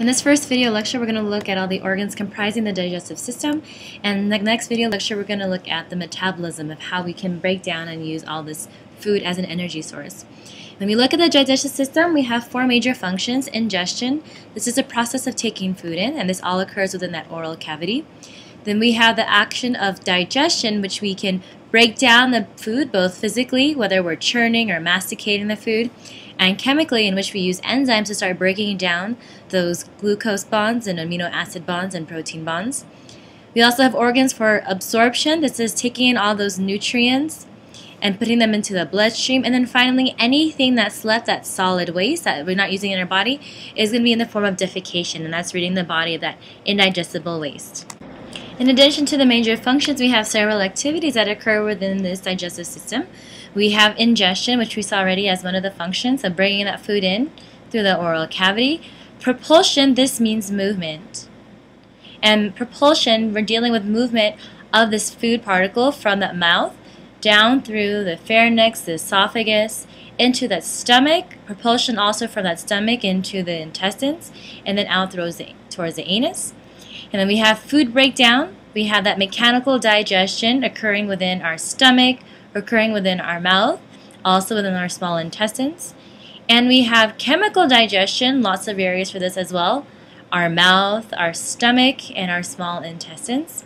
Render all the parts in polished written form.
In this first video lecture, we're going to look at all the organs comprising the digestive system, and in the next video lecture, we're going to look at the metabolism of how we can break down and use all this food as an energy source. When we look at the digestive system, we have four major functions. Ingestion. This is a process of taking food in, and this all occurs within that oral cavity. Then we have the action of digestion, which we can break down the food both physically, whether we're churning or masticating the food, and chemically, in which we use enzymes to start breaking down those glucose bonds and amino acid bonds and protein bonds. We also have organs for absorption. This is taking in all those nutrients and putting them into the bloodstream. And then finally, anything that's left, that solid waste that we're not using in our body, is going to be in the form of defecation, and that's ridding the body of that indigestible waste. In addition to the major functions, we have several activities that occur within this digestive system. We have ingestion, which we saw already as one of the functions of bringing that food in through the oral cavity. Propulsion, this means movement. And propulsion, we're dealing with movement of this food particle from the mouth down through the pharynx, the esophagus, into the stomach. Propulsion also from that stomach into the intestines, and then out towards the anus. And then we have food breakdown. We have that mechanical digestion occurring within our stomach, occurring within our mouth, also within our small intestines. And we have chemical digestion, lots of areas for this as well, our mouth, our stomach, and our small intestines.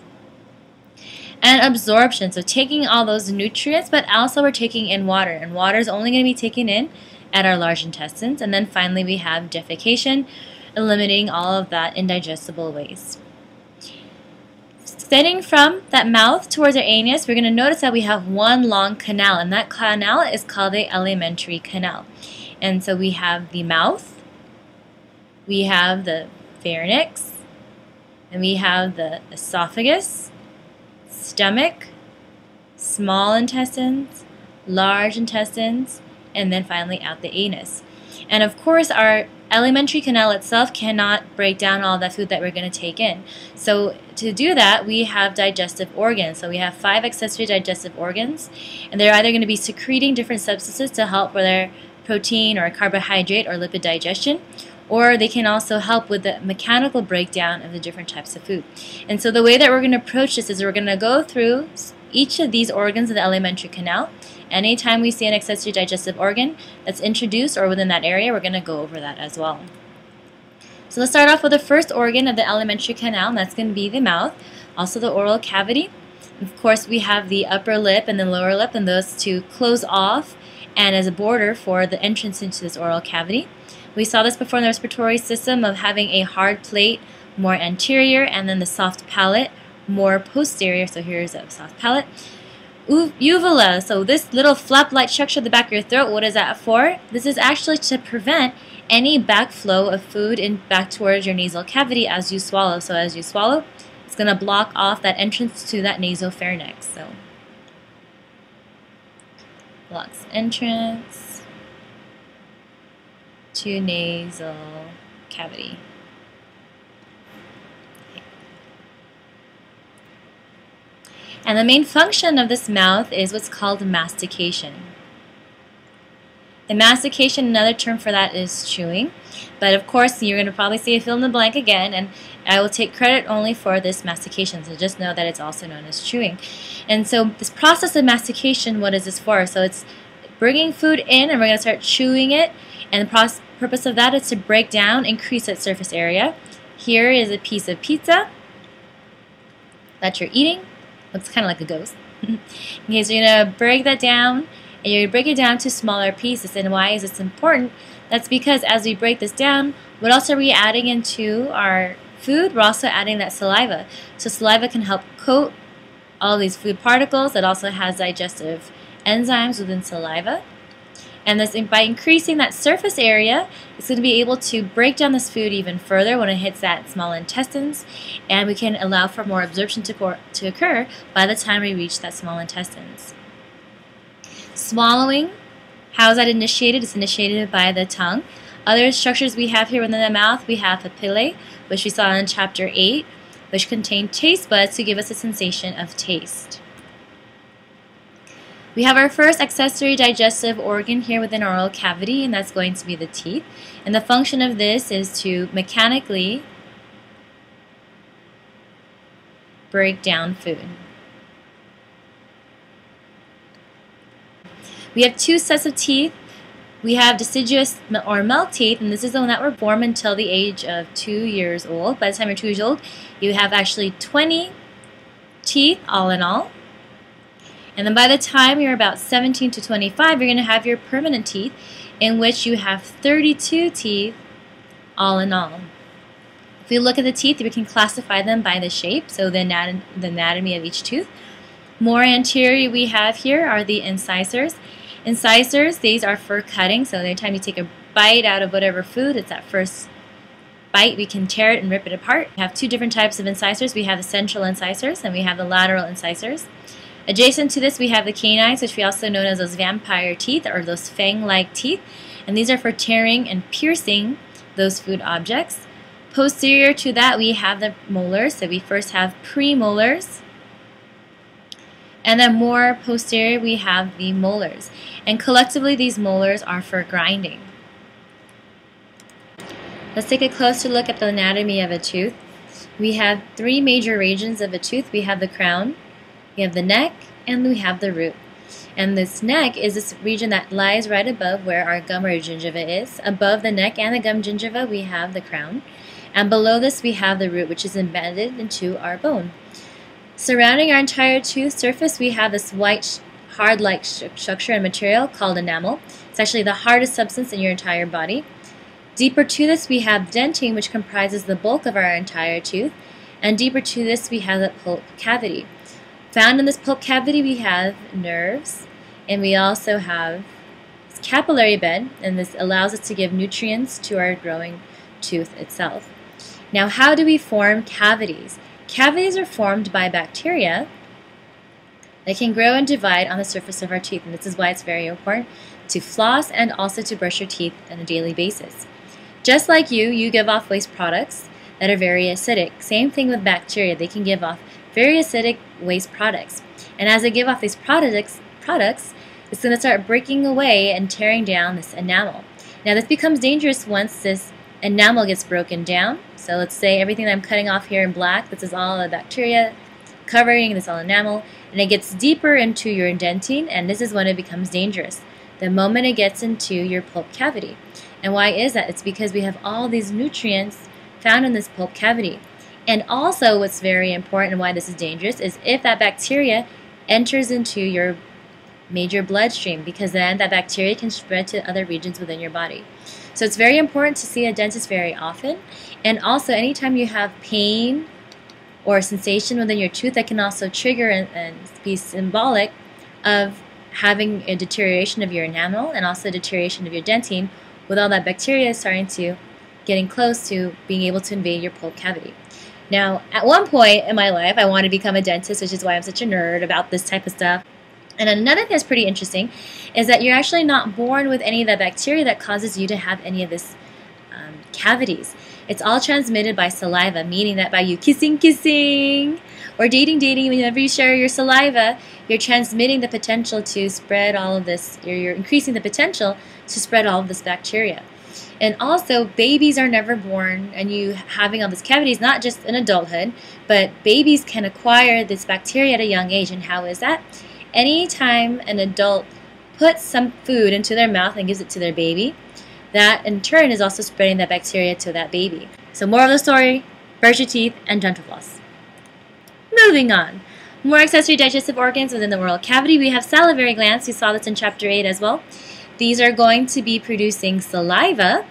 And absorption, so taking all those nutrients, but also we're taking in water, and water is only going to be taken in at our large intestines. And then finally we have defecation, eliminating all of that indigestible waste. Extending from that mouth towards our anus, we're going to notice that we have one long canal, and that canal is called the alimentary canal. And so we have the mouth, we have the pharynx, and we have the esophagus, stomach, small intestines, large intestines, and then finally out the anus. And of course, our alimentary canal itself cannot break down all that food that we're going to take in. So to do that, we have digestive organs. So we have 5 accessory digestive organs, and they're either going to be secreting different substances to help with their protein or carbohydrate or lipid digestion, or they can also help with the mechanical breakdown of the different types of food. And so the way that we're going to approach this is we're going to go through each of these organs of the alimentary canal. Anytime we see an accessory digestive organ that's introduced or within that area, we're going to go over that as well. So let's start off with the first organ of the alimentary canal, and that's going to be the mouth, also the oral cavity. Of course, we have the upper lip and the lower lip, and those two close off and as a border for the entrance into this oral cavity. We saw this before in the respiratory system of having a hard plate more anterior, and then the soft palate more posterior. So here's a soft palate. Uvula, so this little flap-like structure at the back of your throat, what is that for? This is actually to prevent any backflow of food back towards your nasal cavity as you swallow. So as you swallow, it's going to block off that entrance to that nasopharynx. So blocks entrance to nasal cavity. And the main function of this mouth is what's called mastication. The mastication, another term for that is chewing. But of course, you're going to probably see a fill in the blank again, and I will take credit only for this mastication. So just know that it's also known as chewing. And so this process of mastication, what is this for? So it's bringing food in, and we're going to start chewing it. And the purpose of that is to break down, increase its surface area. Here is a piece of pizza that you're eating. Looks kind of like a ghost. Okay, so you're going to break that down, and you're going to break it down to smaller pieces. And why is this important? That's because as we break this down, what else are we adding into our food? We're also adding that saliva. So saliva can help coat all these food particles. It also has digestive enzymes within saliva. And this, by increasing that surface area, it's going to be able to break down this food even further when it hits that small intestines, and we can allow for more absorption to occur by the time we reach that small intestines. Swallowing, how is that initiated? It's initiated by the tongue. Other structures we have here within the mouth, we have papillae, which we saw in chapter 8, which contain taste buds to give us a sensation of taste. We have our first accessory digestive organ here within our oral cavity, and that's going to be the teeth. And the function of this is to mechanically break down food. We have two sets of teeth. We have deciduous or milk teeth, and this is the one that were born until the age of 2 years old. By the time you're 2 years old, you have actually 20 teeth all in all. And then by the time you're about 17 to 25, you're going to have your permanent teeth, in which you have 32 teeth all in all. If we look at the teeth, we can classify them by the shape, so the anatomy of each tooth. More anterior we have here are the incisors. Incisors, these are for cutting, so every time you take a bite out of whatever food, it's that first bite, we can tear it and rip it apart. We have two different types of incisors. We have the central incisors and we have the lateral incisors. Adjacent to this, we have the canines, which we also know as those vampire teeth or those fang-like teeth, and these are for tearing and piercing those food objects. Posterior to that, we have the molars, so we first have premolars. And then more posterior, we have the molars. And collectively, these molars are for grinding. Let's take a closer look at the anatomy of a tooth. We have three major regions of a tooth. We have the crown, we have the neck, and we have the root. And this neck is this region that lies right above where our gum or gingiva is. Above the neck and the gum gingiva, we have the crown. And below this, we have the root, which is embedded into our bone. Surrounding our entire tooth surface, we have this white, hard-like structure and material called enamel. It's actually the hardest substance in your entire body. Deeper to this, we have dentin, which comprises the bulk of our entire tooth. And deeper to this, we have the pulp cavity. Found in this pulp cavity, we have nerves, and we also have this capillary bed, and this allows us to give nutrients to our growing tooth itself. Now, how do we form cavities? Cavities are formed by bacteria that can grow and divide on the surface of our teeth, and this is why it's very important to floss and also to brush your teeth on a daily basis. Just like you give off waste products that are very acidic. Same thing with bacteria. They can give off very acidic waste products. And as they give off these products, it's going to start breaking away and tearing down this enamel. Now, this becomes dangerous once this enamel gets broken down. So let's say everything that I'm cutting off here in black, this is all the bacteria covering this all enamel, and it gets deeper into your dentin, and this is when it becomes dangerous, the moment it gets into your pulp cavity. And why is that? It's because we have all these nutrients found in this pulp cavity. And also what's very important and why this is dangerous is if that bacteria enters into your major bloodstream, because then that bacteria can spread to other regions within your body. So it's very important to see a dentist very often. And also anytime you have pain or sensation within your tooth, that can also trigger and be symbolic of having a deterioration of your enamel and also deterioration of your dentin, with all that bacteria starting to getting close to being able to invade your pulp cavity. Now, at one point in my life, I wanted to become a dentist, which is why I'm such a nerd about this type of stuff. And another thing that's pretty interesting is that you're actually not born with any of the bacteria that causes you to have any of this cavities. It's all transmitted by saliva, meaning that by you kissing, or dating, whenever you share your saliva, you're transmitting the potential to spread all of this, you're increasing the potential to spread all of this bacteria. And also, babies are never born, and you having all these cavities, not just in adulthood, but babies can acquire this bacteria at a young age. And how is that? Anytime an adult puts some food into their mouth and gives it to their baby, that in turn is also spreading that bacteria to that baby. So more of the story, brush your teeth and dental floss. Moving on. More accessory digestive organs within the oral cavity. We have salivary glands. You saw this in chapter 8 as well. These are going to be producing saliva.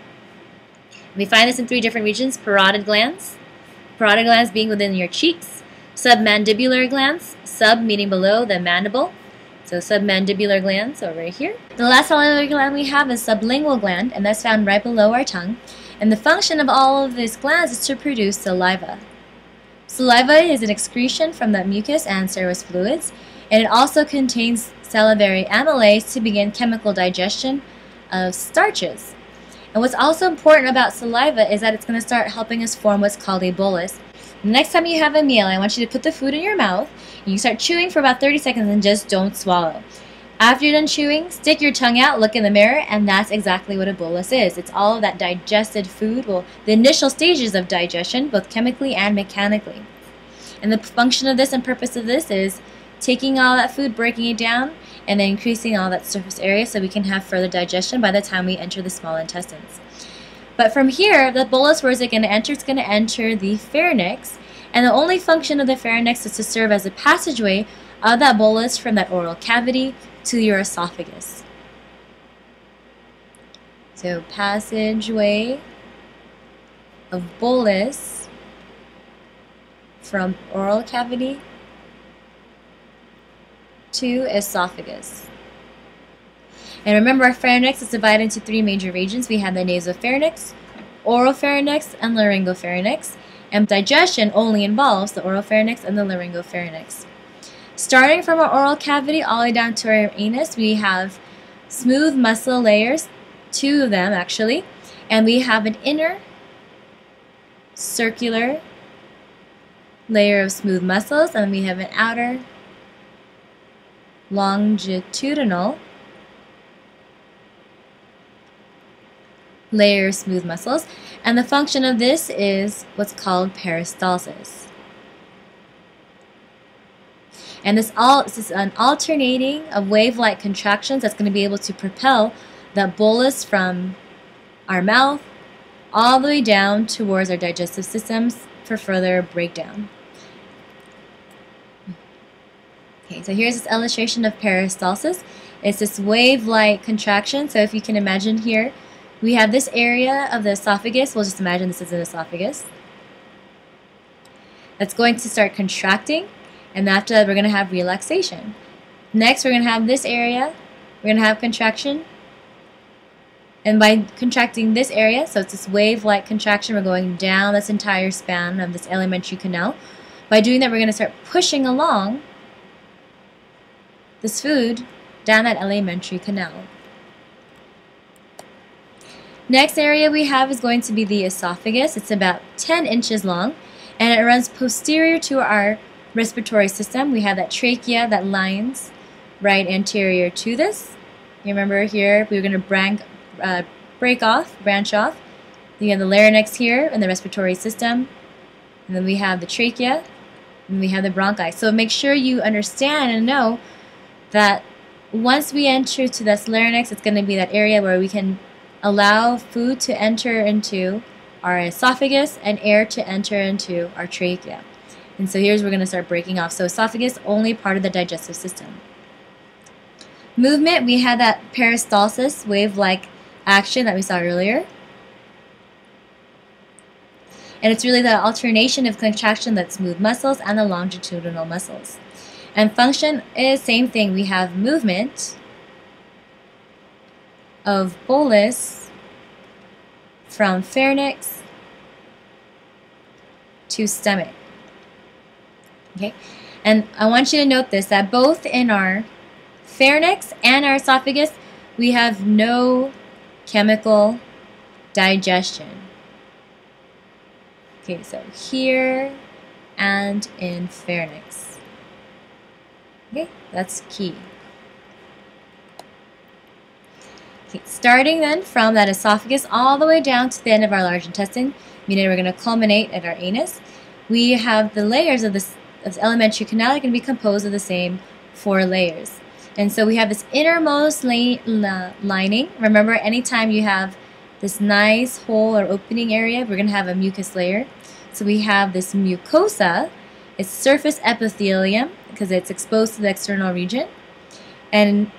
We find this in 3 different regions. Parotid glands being within your cheeks. Submandibular glands, sub meaning below the mandible. So submandibular glands over here. The last salivary gland we have is sublingual gland, and that's found right below our tongue. And the function of all of these glands is to produce saliva. Saliva is an excretion from the mucus and serous fluids, and it also contains salivary amylase to begin chemical digestion of starches. And what's also important about saliva is that it's going to start helping us form what's called a bolus. Next time you have a meal, I want you to put the food in your mouth, and you start chewing for about 30 seconds and just don't swallow. After you're done chewing, stick your tongue out, look in the mirror, and that's exactly what a bolus is. It's all of that digested food, well, the initial stages of digestion, both chemically and mechanically. And the function of this and purpose of this is taking all that food, breaking it down, and then increasing all that surface area so we can have further digestion by the time we enter the small intestines. But from here, the bolus, where is it going to enter? It's going to enter the pharynx, and the only function of the pharynx is to serve as a passageway of that bolus from that oral cavity to your esophagus. So passageway of bolus from oral cavity to esophagus. And remember, our pharynx is divided into three major regions. We have the nasopharynx, oropharynx, and laryngopharynx. And digestion only involves the oropharynx and the laryngopharynx. Starting from our oral cavity all the way down to our anus, we have smooth muscle layers, two of them actually, and we have an inner circular layer of smooth muscles, and we have an outer longitudinal layer of smooth muscles, and the function of this is what's called peristalsis. And this is an alternating of wave-like contractions that's going to be able to propel that bolus from our mouth all the way down towards our digestive systems for further breakdown. Okay, so here's this illustration of peristalsis. It's this wave-like contraction. So if you can imagine here, we have this area of the esophagus. We'll just imagine this is an esophagus. That's going to start contracting. And after that, we're going to have relaxation. Next, we're going to have this area. We're going to have contraction. And by contracting this area, so it's this wave-like contraction, we're going down this entire span of this alimentary canal. By doing that, we're going to start pushing along this food down that alimentary canal. Next area we have is going to be the esophagus. It's about 10 inches long, and it runs posterior to our respiratory system. We have that trachea that lines right anterior to this. You remember here we were going to branch off. You have the larynx here and the respiratory system, and then we have the trachea, and we have the bronchi. So make sure you understand and know that once we enter to this larynx, it's going to be that area where we can allow food to enter into our esophagus and air to enter into our trachea. And so here's where we're going to start breaking off. So esophagus, only part of the digestive system. Movement, we had that peristalsis, wave-like action that we saw earlier. And it's really the alternation of contraction that smooth muscles and the longitudinal muscles. And function is same thing. We have movement of bolus from pharynx to stomach. Okay, and I want you to note this, that both in our pharynx and our esophagus, we have no chemical digestion. Okay, so here and in pharynx. Okay, that's key. Okay, starting then from that esophagus all the way down to the end of our large intestine, meaning we're going to culminate at our anus, we have the layers of this alimentary canal are going to be composed of the same 4 layers. And so we have this innermost lining. Remember, anytime you have this nice hole or opening area, we're going to have a mucus layer. So we have this mucosa. It's surface epithelium because it's exposed to the external region. And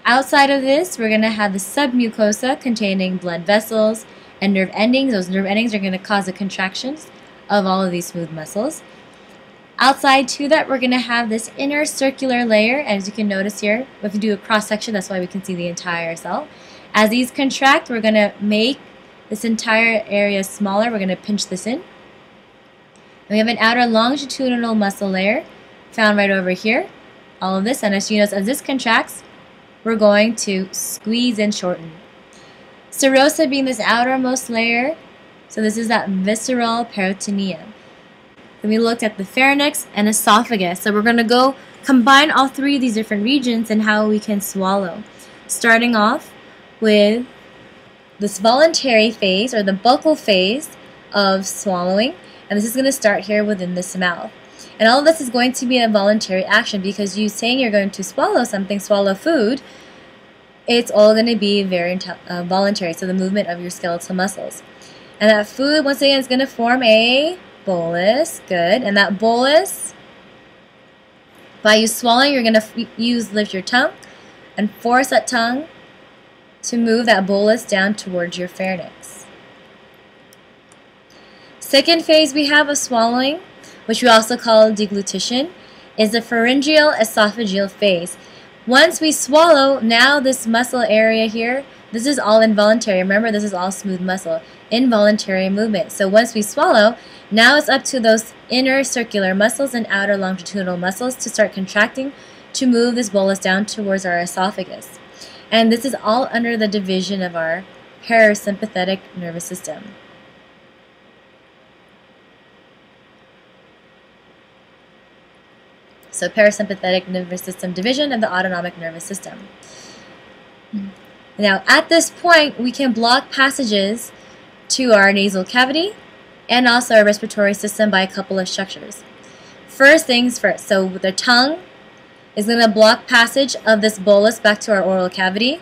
outside of this, we're going to have the submucosa containing blood vessels and nerve endings. Those nerve endings are going to cause the contractions of all of these smooth muscles. Outside to that, we're going to have this inner circular layer. As you can notice here, if you do a cross section, that's why we can see the entire cell. As these contract, we're going to make this entire area smaller. We're going to pinch this in. And we have an outer longitudinal muscle layer found right over here. All of this, and as you notice, as this contracts, we're going to squeeze and shorten. Serosa being this outermost layer, so this is that visceral peritoneum. Then we looked at the pharynx and esophagus. So we're going to go combine all three of these different regions and how we can swallow. Starting off with this voluntary phase or the buccal phase of swallowing, and this is going to start here within this mouth. And all of this is going to be a voluntary action because you saying you're going to swallow something, swallow food, it's all going to be very voluntary, so the movement of your skeletal muscles. And that food, once again, is going to form a bolus. Good. And that bolus, by you swallowing, you're going to lift your tongue and force that tongue to move that bolus down towards your pharynx. Second phase we have of swallowing, which we also call deglutition, is the pharyngeal esophageal phase. Once we swallow, now this muscle area here, this is all involuntary. Remember, this is all smooth muscle, involuntary movement. So once we swallow, now it's up to those inner circular muscles and outer longitudinal muscles to start contracting to move this bolus down towards our esophagus. And this is all under the division of our parasympathetic nervous system. So parasympathetic nervous system division of the autonomic nervous system. Now at this point we can block passages to our nasal cavity and also our respiratory system by a couple of structures. First things first, so the tongue is going to block passage of this bolus back to our oral cavity.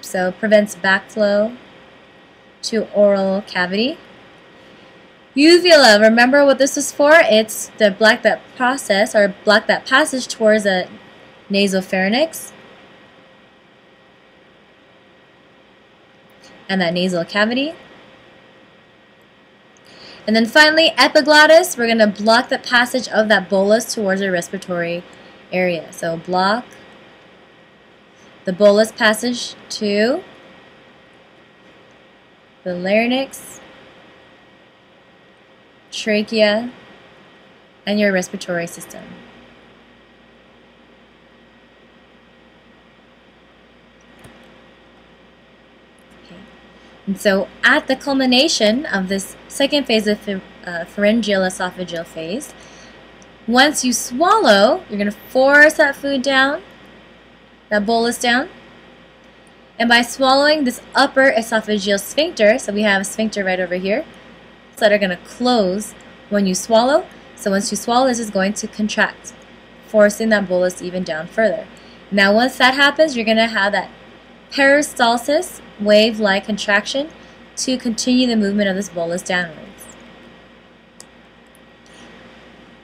So prevents backflow to oral cavity. Uvula, remember what this is for? It's to block that process or block that passage towards the nasopharynx and that nasal cavity. And then finally, epiglottis, we're going to block the passage of that bolus towards the respiratory area. So block the bolus passage to the larynx, trachea, and your respiratory system. Okay. And so at the culmination of this second phase of pharyngeal esophageal phase, once you swallow, you're going to force that food down, that bolus down, and by swallowing this upper esophageal sphincter, so we have a sphincter right over here, that are going to close when you swallow. So once you swallow, this is going to contract, forcing that bolus even down further. Now once that happens, you're going to have that peristalsis, wave-like contraction, to continue the movement of this bolus downwards.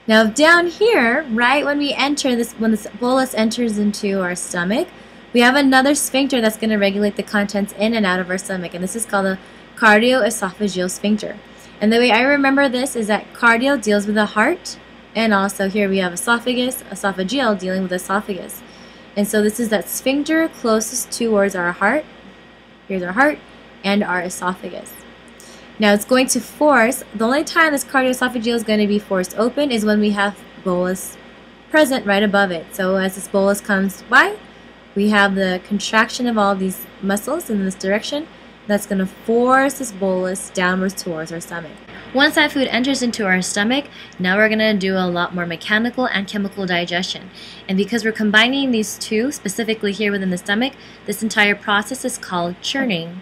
Now down here, right when we enter this, when this bolus enters into our stomach, we have another sphincter that's going to regulate the contents in and out of our stomach, and this is called the cardioesophageal sphincter. And the way I remember this is that cardio deals with the heart, and also here we have esophagus, esophageal dealing with esophagus. And so this is that sphincter closest towards our heart. Here's our heart and our esophagus. Now it's going to force, the only time this cardioesophageal is going to be forced open is when we have bolus present right above it. So as this bolus comes by, we have the contraction of all these muscles in this direction. That's going to force this bolus downwards towards our stomach. Once that food enters into our stomach, now we're going to do a lot more mechanical and chemical digestion. And because we're combining these two, specifically here within the stomach, this entire process is called churning.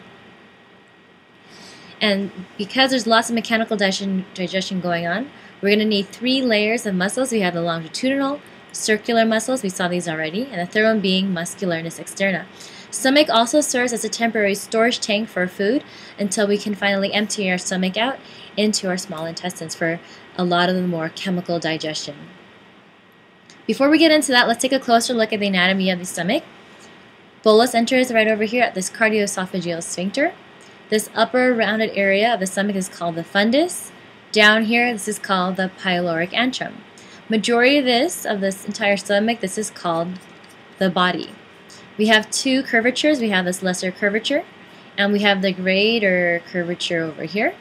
And because there's lots of mechanical digestion going on, we're going to need 3 layers of muscles. We have the longitudinal, circular muscles, we saw these already, and the third one being muscularis externa. Stomach also serves as a temporary storage tank for food until we can finally empty our stomach out into our small intestines for a lot of the more chemical digestion. Before we get into that, let's take a closer look at the anatomy of the stomach. Bolus enters right over here at this cardioesophageal sphincter. This upper rounded area of the stomach is called the fundus. Down here, this is called the pyloric antrum. Majority of this entire stomach, this is called the body. We have 2 curvatures. We have this lesser curvature, and we have the greater curvature over here.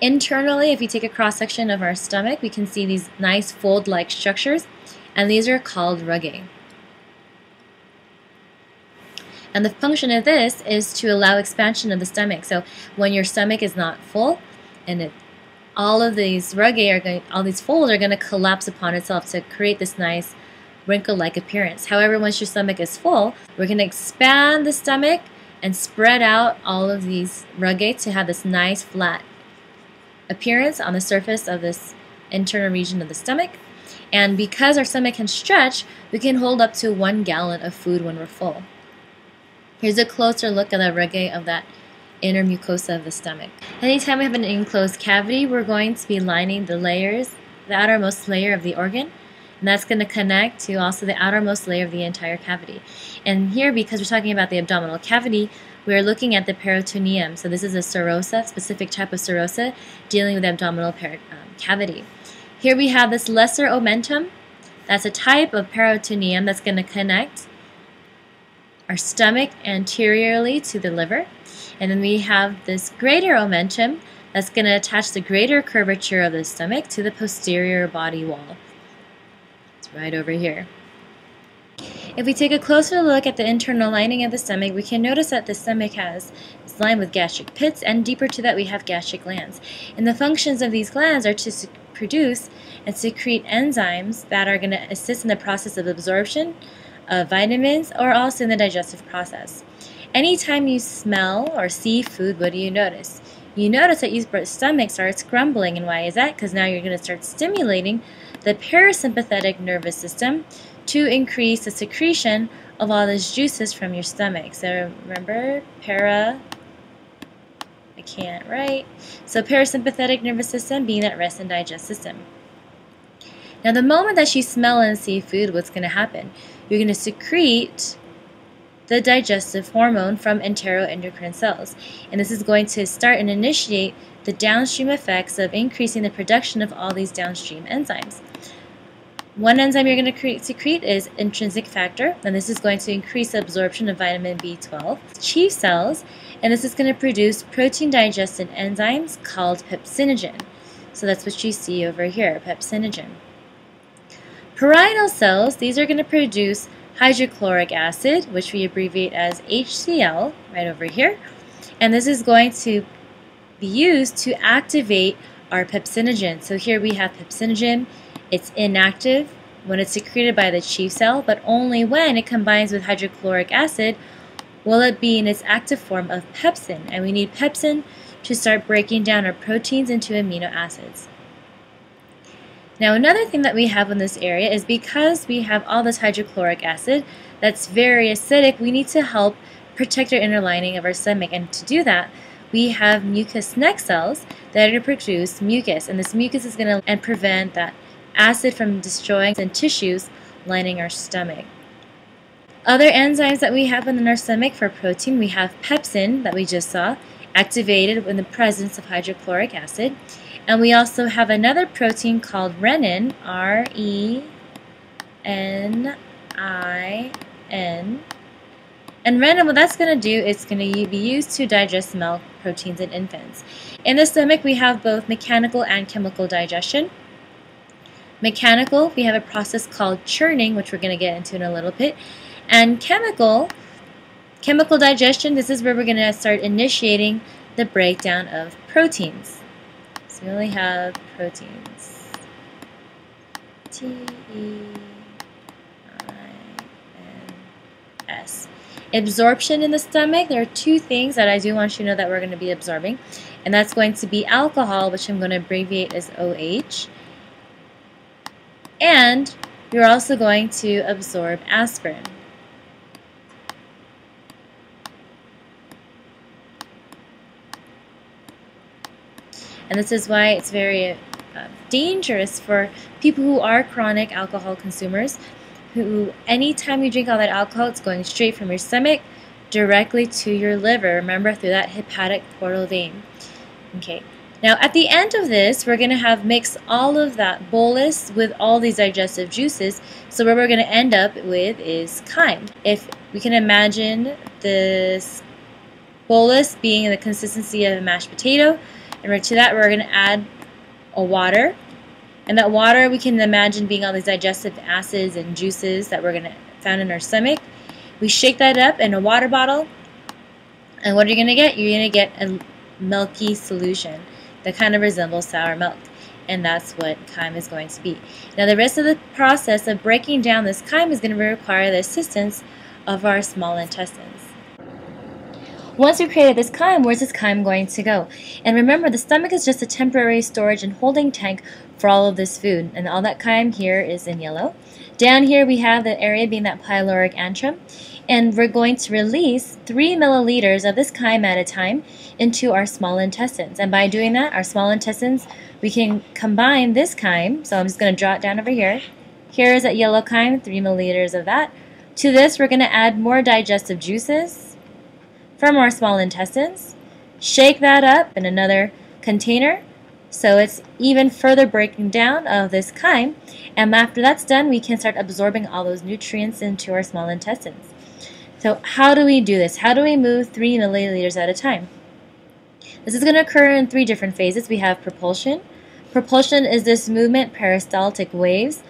Internally, if you take a cross-section of our stomach, we can see these nice fold-like structures, and these are called rugae. And the function of this is to allow expansion of the stomach. So when your stomach is not full and all of these rugae all these folds are going to collapse upon itself to create this nice wrinkle-like appearance. However, once your stomach is full, we're going to expand the stomach and spread out all of these rugae to have this nice flat appearance on the surface of this internal region of the stomach. And because our stomach can stretch, we can hold up to 1 gallon of food when we're full. Here's a closer look at the rugae of that inner mucosa of the stomach. Anytime we have an enclosed cavity, we're going to be lining the layers, the outermost layer of the organ, and that's going to connect to also the outermost layer of the entire cavity. And here, because we're talking about the abdominal cavity, we're looking at the peritoneum. So this is a serosa, specific type of serosa, dealing with the abdominal cavity. Here we have this lesser omentum. That's a type of peritoneum that's going to connect our stomach anteriorly to the liver. And then we have this greater omentum that's going to attach the greater curvature of the stomach to the posterior body wall. It's right over here. If we take a closer look at the internal lining of the stomach, we can notice that the stomach is lined with gastric pits, and deeper to that we have gastric glands. And the functions of these glands are to produce and secrete enzymes that are going to assist in the process of absorption of vitamins, or also in the digestive process. Anytime you smell or see food, what do you notice? You notice that your stomach starts grumbling. And why is that? Because now you're going to start stimulating the parasympathetic nervous system to increase the secretion of all those juices from your stomach. So remember, I can't write. So parasympathetic nervous system being that rest and digest system. Now the moment that you smell and see food, what's going to happen? You're going to secrete the digestive hormone from enteroendocrine cells. And this is going to start and initiate the downstream effects of increasing the production of all these downstream enzymes. One enzyme you're going to secrete is intrinsic factor, and this is going to increase the absorption of vitamin B12. Chief cells, and this is going to produce protein digested enzymes called pepsinogen. So that's what you see over here, pepsinogen. Parietal cells, these are going to produce hydrochloric acid, which we abbreviate as HCl, right over here. And this is going to be used to activate our pepsinogen. So here we have pepsinogen. It's inactive when it's secreted by the chief cell, but only when it combines with hydrochloric acid will it be in its active form of pepsin. And we need pepsin to start breaking down our proteins into amino acids. Now another thing that we have in this area is because we have all this hydrochloric acid that's very acidic, we need to help protect our inner lining of our stomach. And to do that, we have mucous neck cells that are going to produce mucus. And this mucus is going to prevent that acid from destroying the tissues lining our stomach. Other enzymes that we have in our stomach for protein, we have pepsin that we just saw, activated in the presence of hydrochloric acid. And we also have another protein called renin, R-E-N-I-N. And renin, what that's going to do is going to be used to digest milk proteins in infants. In the stomach, we have both mechanical and chemical digestion. Mechanical, we have a process called churning, which we're going to get into in a little bit. And chemical digestion, this is where we're going to start initiating the breakdown of proteins. So we only have proteins. T-E-I-N-S. Absorption in the stomach, there are two things that I do want you to know that we're going to be absorbing. And that's going to be alcohol, which I'm going to abbreviate as OH. And you're also going to absorb aspirin. And this is why it's very dangerous for people who are chronic alcohol consumers, who anytime you drink all that alcohol, it's going straight from your stomach directly to your liver, remember, through that hepatic portal vein. Okay. Now at the end of this, we're going to mix all of that bolus with all these digestive juices. So what we're going to end up with is chyme. If we can imagine this bolus being in the consistency of a mashed potato, and to that we're going to add a water. And that water we can imagine being all these digestive acids and juices that we're going to found in our stomach. We shake that up in a water bottle, and what are you going to get? You're going to get a milky solution. that kind of resembles sour milk. And that's what chyme is going to be. Now the rest of the process of breaking down this chyme is going to require the assistance of our small intestines. Once we've created this chyme, where's this chyme going to go? And remember, the stomach is just a temporary storage and holding tank for all of this food. And all that chyme here is in yellow. Down here we have the area being that pyloric antrum. And we're going to release 3 milliliters of this chyme at a time into our small intestines. And by doing that, our small intestines, we can combine this chyme. So I'm just going to draw it down over here. Here is that yellow chyme, 3 milliliters of that. To this, we're going to add more digestive juices from our small intestines, shake that up in another container so it's even further breaking down of this chyme, and after that's done we can start absorbing all those nutrients into our small intestines. So how do we do this? How do we move 3 milliliters at a time? This is going to occur in 3 different phases. We have propulsion. Propulsion is this movement, peristaltic waves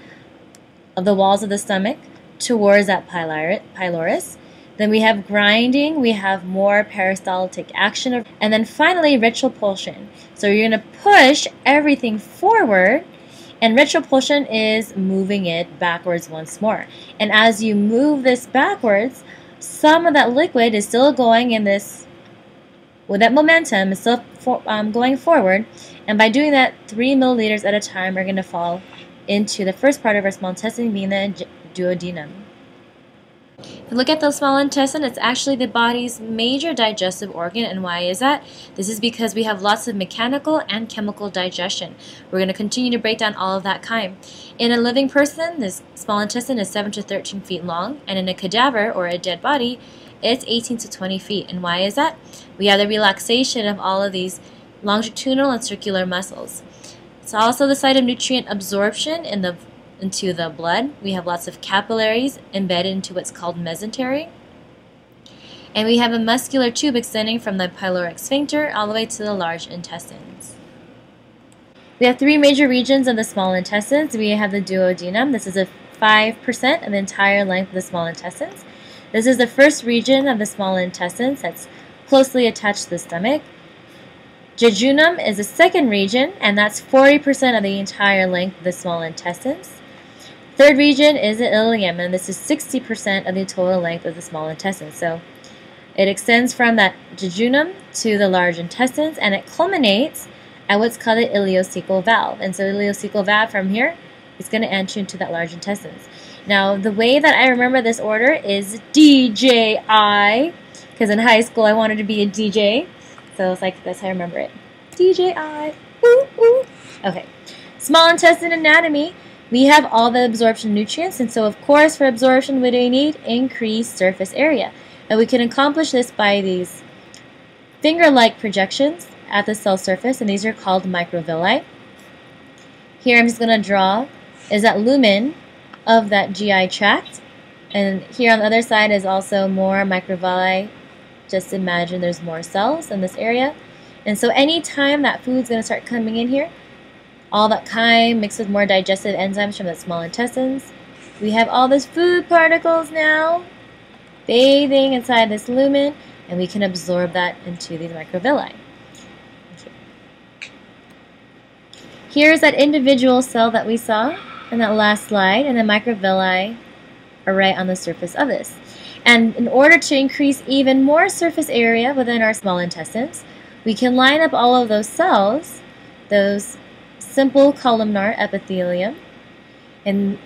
of the walls of the stomach towards that pylorus. Then we have grinding, we have more peristaltic action, and then finally retropulsion. So you're going to push everything forward, and retropulsion is moving it backwards once more. And as you move this backwards, some of that liquid is still going in this, with that momentum, is still going forward. And by doing that 3 milliliters at a time, we're going to fall into the first part of our small intestine, being the duodenum. If you look at the small intestine, it's actually the body's major digestive organ. And why is that? This is because we have lots of mechanical and chemical digestion. We're going to continue to break down all of that chyme. In a living person, this small intestine is 7 to 13 feet long, and in a cadaver or a dead body, it's 18 to 20 feet. And why is that? We have the relaxation of all of these longitudinal and circular muscles. It's also the site of nutrient absorption into the blood. We have lots of capillaries embedded into what's called mesentery. And we have a muscular tube extending from the pyloric sphincter all the way to the large intestines. We have 3 major regions of the small intestines. We have the duodenum. This is a 5% of the entire length of the small intestines. This is the first region of the small intestines that's closely attached to the stomach. Jejunum is the second region, and that's 40% of the entire length of the small intestines. Third region is the ileum, and this is 60% of the total length of the small intestine. So it extends from that jejunum to the large intestines, and it culminates at what's called the ileocecal valve. And so the ileocecal valve from here is going to enter into that large intestines. Now, the way that I remember this order is DJI, because in high school I wanted to be a DJ. So it's like, that's how I remember it. DJI. Ooh, ooh. Okay. Small intestine anatomy. We have all the absorption nutrients, and so of course for absorption what do we need? Increased surface area. And we can accomplish this by these finger-like projections at the cell surface, and these are called microvilli. Here I'm just going to draw is that lumen of that GI tract, and here on the other side is also more microvilli. Just imagine there's more cells in this area. And so anytime that food's going to start coming in here, all that chyme mixed with more digestive enzymes from the small intestines, we have all those food particles now bathing inside this lumen, and we can absorb that into these microvilli. Here's that individual cell that we saw in that last slide, and the microvilli are right on the surface of this. And in order to increase even more surface area within our small intestines, we can line up all of those cells, those simple columnar epithelium, and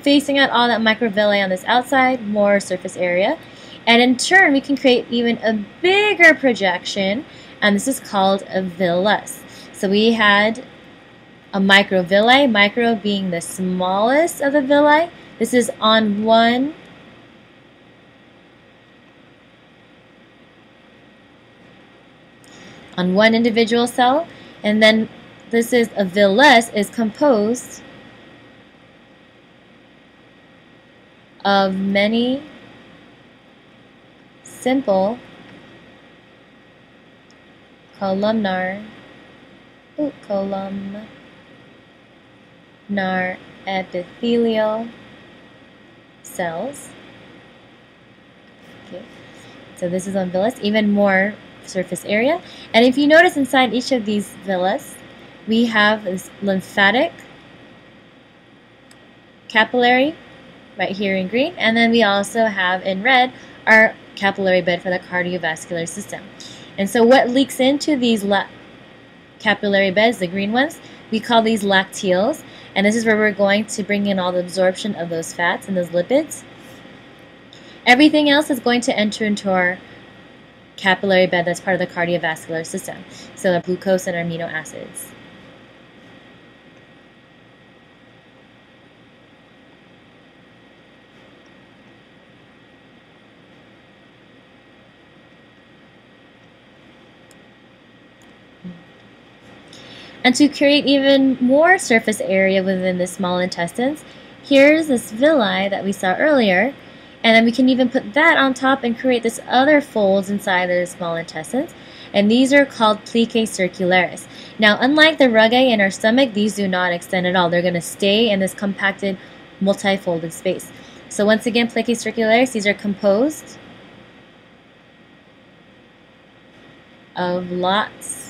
facing out all that microvilli on this outside, more surface area. And in turn, we can create even a bigger projection, and this is called a villus. So we had a microvilli, micro being the smallest of the villi. This is on one individual cell, and then this is a villus is composed of many simple columnar epithelial cells. Okay. So this is on villus, even more surface area. And if you notice inside each of these villas, we have this lymphatic, capillary, right here in green, and then we also have in red our capillary bed for the cardiovascular system. And so what leaks into these capillary beds, the green ones, we call these lacteals, and this is where we're going to bring in all the absorption of those fats and those lipids. Everything else is going to enter into our capillary bed that's part of the cardiovascular system, so the glucose and amino acids. And to create even more surface area within the small intestines, here's this villi that we saw earlier, and then we can even put that on top and create this other folds inside the small intestines, and these are called plicae circularis. Now, unlike the rugae in our stomach, these do not extend at all. They're going to stay in this compacted, multi-folded space. So once again, plicae circularis, these are composed of lots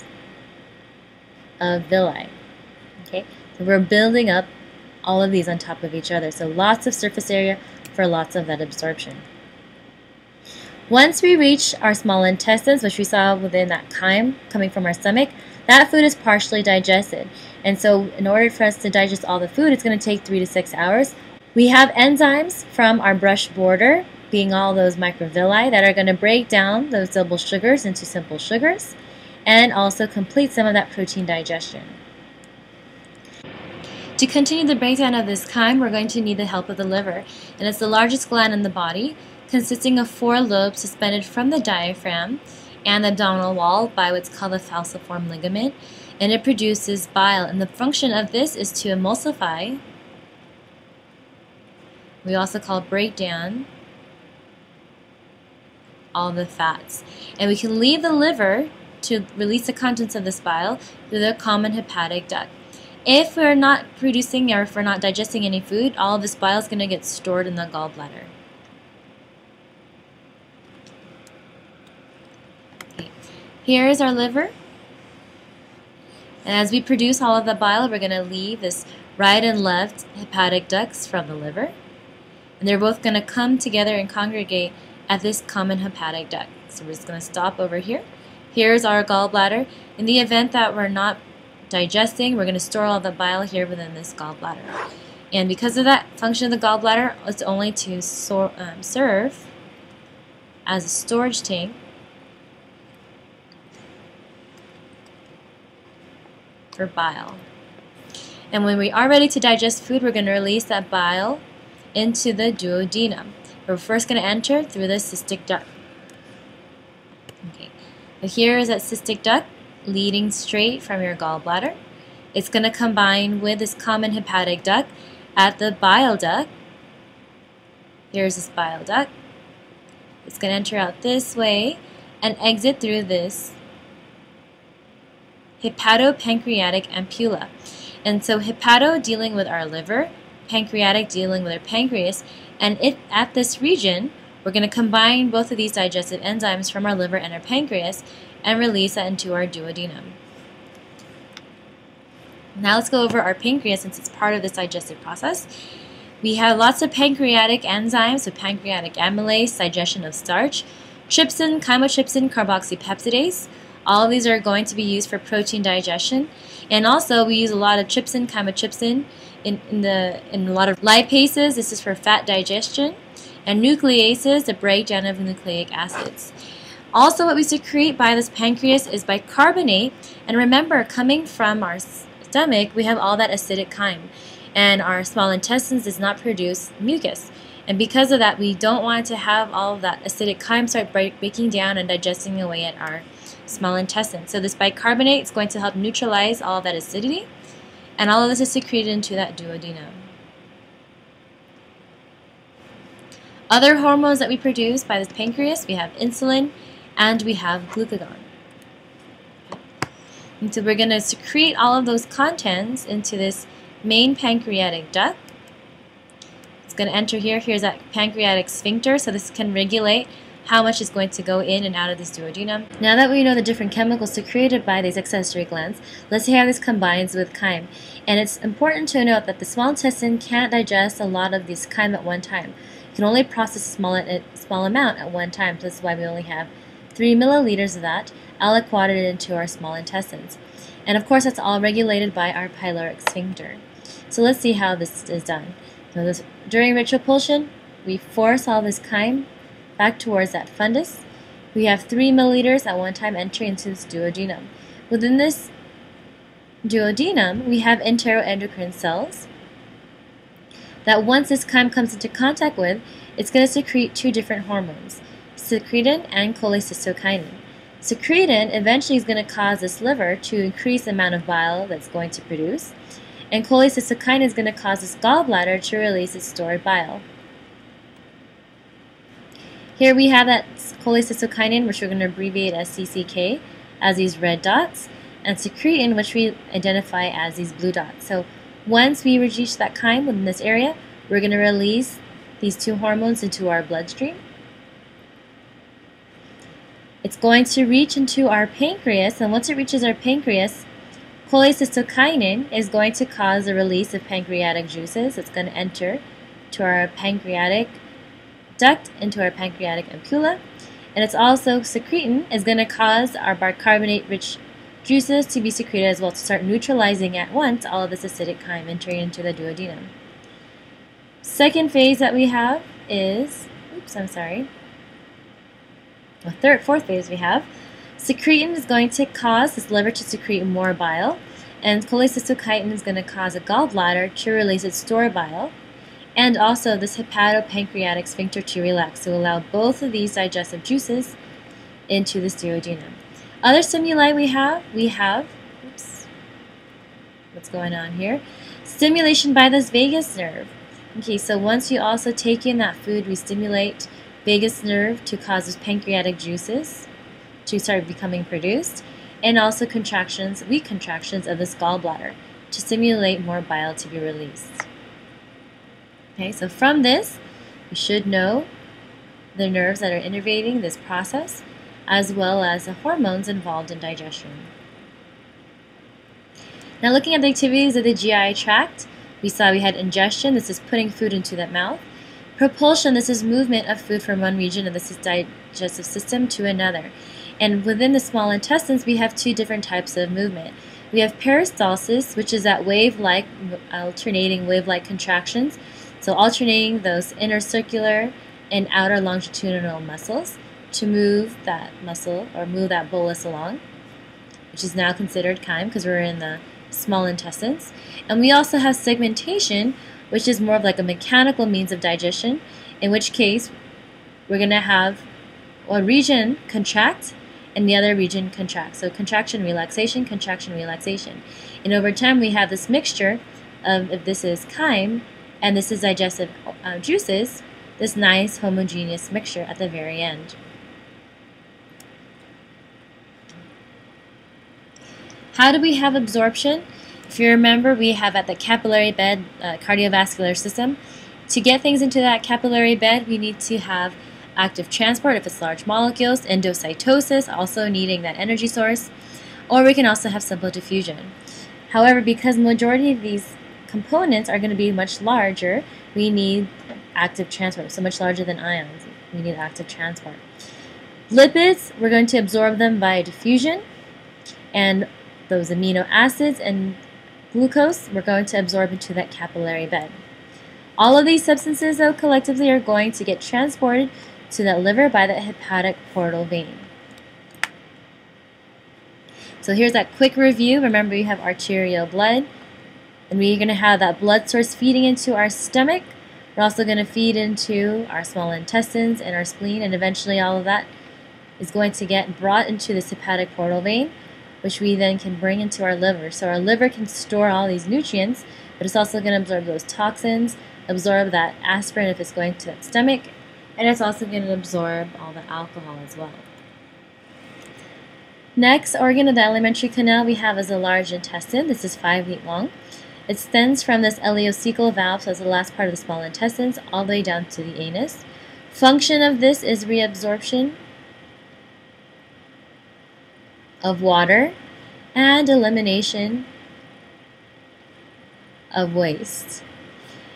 of villi. Okay, so we're building up all of these on top of each other. So lots of surface area for lots of that absorption. Once we reach our small intestines, which we saw within that chyme coming from our stomach, that food is partially digested. And so in order for us to digest all the food, it's going to take 3 to 6 hours. We have enzymes from our brush border, being all those microvilli, that are going to break down those double sugars into simple sugars, and also complete some of that protein digestion. To continue the breakdown of this chyme, we're going to need the help of the liver, and it's the largest gland in the body, consisting of 4 lobes suspended from the diaphragm and the abdominal wall by what's called the falciform ligament, and it produces bile, and the function of this is to emulsify, we also call breakdown, all the fats. And we can leave the liver to release the contents of this bile through the common hepatic duct. If we're not producing or if we're not digesting any food, all of this bile is going to get stored in the gallbladder. Okay. Here is our liver. And as we produce all of the bile, we're going to leave this right and left hepatic ducts from the liver. And they're both going to come together and congregate at this common hepatic duct. So we're just going to stop over here. Here's our gallbladder. In the event that we're not digesting, we're going to store all the bile here within this gallbladder. And because of that function of the gallbladder, it's only to serve as a storage tank for bile. And when we are ready to digest food, we're going to release that bile into the duodenum. We're first going to enter through the cystic duct. Okay. So here is that cystic duct leading straight from your gallbladder. It's going to combine with this common hepatic duct at the bile duct. Here's this bile duct. It's going to enter out this way and exit through this hepatopancreatic ampulla. And so hepato dealing with our liver, pancreatic dealing with our pancreas, and at this region, we're going to combine both of these digestive enzymes from our liver and our pancreas and release that into our duodenum. Now let's go over our pancreas since it's part of this digestive process. We have lots of pancreatic enzymes, so pancreatic amylase, digestion of starch, trypsin, chymotrypsin, carboxypeptidase. All of these are going to be used for protein digestion. And also we use a lot of trypsin, chymotrypsin in a lot of lipases. This is for fat digestion. And nucleases, the breakdown of nucleic acids. Also what we secrete by this pancreas is bicarbonate. And remember, coming from our stomach, we have all that acidic chyme. And our small intestines does not produce mucus. And because of that, we don't want to have all of that acidic chyme start breaking down and digesting away at our small intestine. So this bicarbonate is going to help neutralize all of that acidity. And all of this is secreted into that duodenum. Other hormones that we produce by this pancreas, we have insulin and we have glucagon. And so we're going to secrete all of those contents into this main pancreatic duct. It's going to enter here. Here's that pancreatic sphincter, so this can regulate how much is going to go in and out of this duodenum. Now that we know the different chemicals secreted by these accessory glands, let's see how this combines with chyme. And it's important to note that the small intestine can't digest a lot of this chyme at one time. It can only process a small amount at one time, so that's why we only have 3 milliliters of that aliquoted into our small intestines. And of course, that's all regulated by our pyloric sphincter. So let's see how this is done. So during retropulsion, we force all this chyme back towards that fundus. We have 3 milliliters at one time entering into this duodenum. Within this duodenum, we have enteroendocrine cells that once this chyme comes into contact with, it's going to secrete 2 different hormones, secretin and cholecystokinin. Secretin eventually is going to cause this liver to increase the amount of bile that's going to produce, and cholecystokinin is going to cause this gallbladder to release its stored bile. Here we have that cholecystokinin, which we're going to abbreviate as CCK, as these red dots, and secretin, which we identify as these blue dots. So once we reach that chyme within this area, we're going to release these 2 hormones into our bloodstream. It's going to reach into our pancreas, and once it reaches our pancreas, cholecystokinin is going to cause the release of pancreatic juices. It's going to enter to our pancreatic duct, into our pancreatic ampulla, and it's also secretin is going to cause our bicarbonate-rich juices to be secreted as well, to start neutralizing at once all of this acidic chyme entering into the duodenum. Second phase that we have is, fourth phase we have, secretin is going to cause this liver to secrete more bile, and cholecystokinin is going to cause a gallbladder to release its stored bile, and also this hepatopancreatic sphincter to relax to allow both of these digestive juices into this duodenum. Other stimuli we have, what's going on here? Stimulation by this vagus nerve. Okay, so once you also take in that food, we stimulate vagus nerve to cause those pancreatic juices to start becoming produced, and also contractions, weak contractions of this gallbladder to stimulate more bile to be released. Okay, so from this, we should know the nerves that are innervating this process, as well as the hormones involved in digestion. Now looking at the activities of the GI tract, we saw we had ingestion, this is putting food into the mouth. Propulsion, this is movement of food from one region of the digestive system to another. And within the small intestines, we have 2 different types of movement. We have peristalsis, which is that alternating wave-like contractions. So alternating those inner circular and outer longitudinal muscles to move that muscle or move that bolus along, which is now considered chyme because we're in the small intestines. And we also have segmentation, which is more of like a mechanical means of digestion, in which case we're going to have one region contract and the other region contract. So contraction, relaxation, contraction, relaxation. And over time we have this mixture of, if this is chyme and this is digestive juices, this nice homogeneous mixture at the very end. How do we have absorption? If you remember, we have at the capillary bed cardiovascular system. To get things into that capillary bed, we need to have active transport if it's large molecules, endocytosis, also needing that energy source, or we can also have simple diffusion. However, because the majority of these components are going to be much larger, we need active transport, so much larger than ions. We need active transport. Lipids, we're going to absorb them by diffusion, and those amino acids and glucose, we're going to absorb into that capillary bed. All of these substances, though, collectively are going to get transported to that liver by the hepatic portal vein. So here's that quick review. Remember, you have arterial blood, and we're going to have that blood source feeding into our stomach. We're also going to feed into our small intestines and our spleen, and eventually all of that is going to get brought into this hepatic portal vein, which we then can bring into our liver. So our liver can store all these nutrients, but it's also going to absorb those toxins, absorb that aspirin if it's going to that stomach, and it's also going to absorb all the alcohol as well. Next organ of the alimentary canal we have is the large intestine. This is 5 feet long. It extends from this ileocecal valve, so it's the last part of the small intestines, all the way down to the anus. Function of this is reabsorption of water and elimination of waste.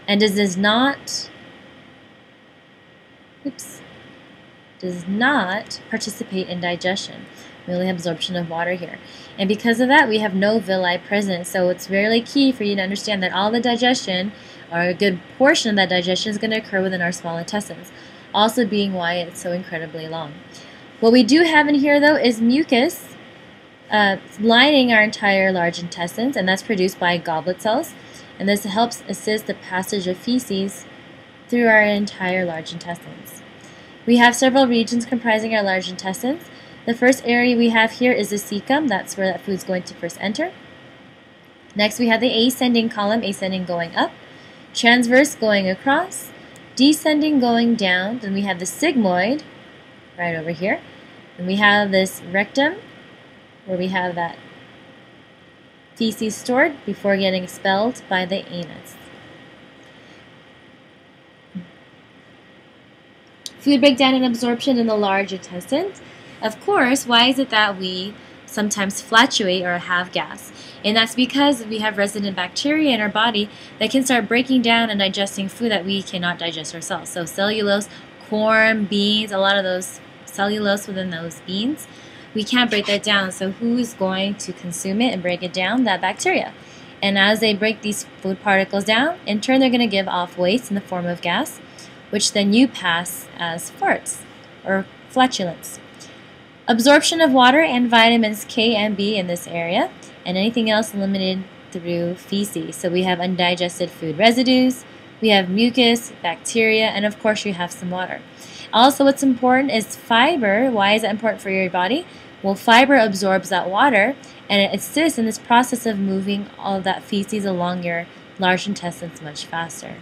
And does not participate in digestion. Merely absorption of water here. And because of that, we have no villi present. So it's really key for you to understand that all the digestion, or a good portion of that digestion, is going to occur within our small intestines. Also being why it's so incredibly long. What we do have in here, though, is mucus lining our entire large intestines, and that's produced by goblet cells. And this helps assist the passage of feces through our entire large intestines. We have several regions comprising our large intestines. The first area we have here is the cecum. That's where that food is going to first enter. Next, we have the ascending column, ascending going up, transverse going across, descending going down. Then we have the sigmoid right over here. And we have this rectum, where we have that feces stored before getting expelled by the anus. Food breakdown and absorption in the large intestines. Of course, why is it that we sometimes flatulate or have gas? And that's because we have resident bacteria in our body that can start breaking down and digesting food that we cannot digest ourselves. So cellulose, corn, beans, a lot of those cellulose within those beans, we can't break that down. So who's going to consume it and break it down? That bacteria. And as they break these food particles down, in turn they're going to give off waste in the form of gas, which then you pass as farts or flatulence. Absorption of water and vitamins K and B in this area, and anything else eliminated through feces. So we have undigested food residues, we have mucus, bacteria, and of course you have some water. Also, what's important is fiber. Why is that important for your body? Well, fiber absorbs that water, and it assists in this process of moving all of that feces along your large intestines much faster.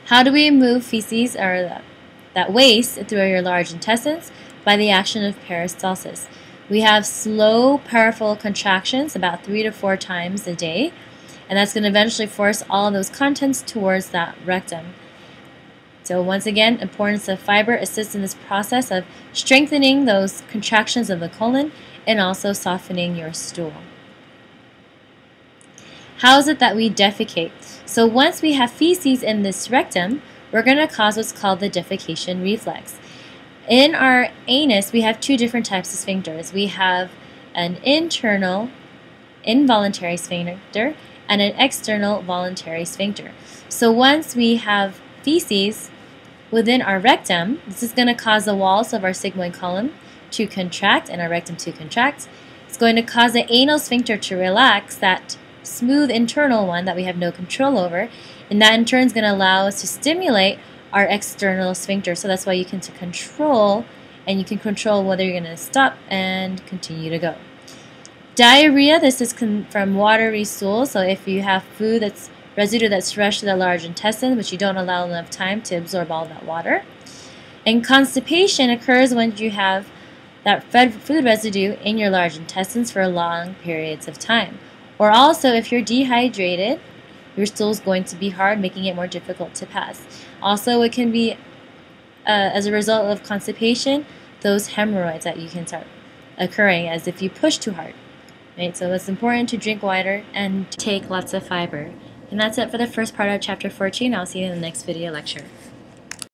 How do we move feces or that waste through your large intestines? By the action of peristalsis. We have slow, powerful contractions about 3 to 4 times a day, and that's going to eventually force all of those contents towards that rectum. So once again, importance of fiber assists in this process of strengthening those contractions of the colon and also softening your stool. How is it that we defecate? So once we have feces in this rectum, we're going to cause what's called the defecation reflex. In our anus, we have 2 different types of sphincters. We have an internal involuntary sphincter and an external voluntary sphincter. So once we have feces within our rectum, this is going to cause the walls of our sigmoid column to contract and our rectum to contract. It's going to cause the anal sphincter to relax, that smooth internal one that we have no control over, and that in turn is going to allow us to stimulate our external sphincter. So that's why you can control, and you can control whether you're going to stop and continue to go. Diarrhea, this is from watery stool. So if you have food that's residue that's rushed to the large intestine, but you don't allow enough time to absorb all that water. And constipation occurs when you have that food residue in your large intestines for long periods of time. Or also, if you're dehydrated, your stool is going to be hard, making it more difficult to pass. Also, it can be, as a result of constipation, those hemorrhoids that you can start occurring as if you push too hard. Right? So it's important to drink water and take lots of fiber. And that's it for the first part of Chapter 14. I'll see you in the next video lecture.